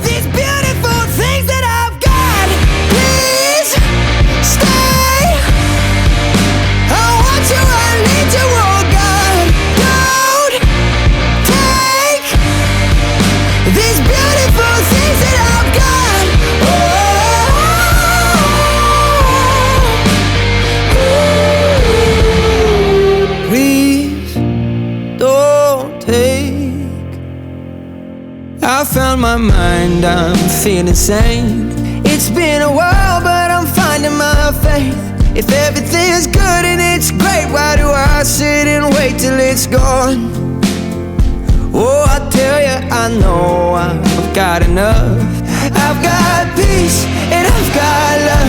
these beautiful things that I've got. Please stay. I want you, I need you, oh God. Don't take these beautiful things that I've got. Oh, please don't take. I found my mind, I'm feeling sane. It's been a while, but I'm finding my faith. If everything's good and it's great, why do I sit and wait till it's gone? Oh, I tell you, I know I've got enough. I've got peace and I've got love.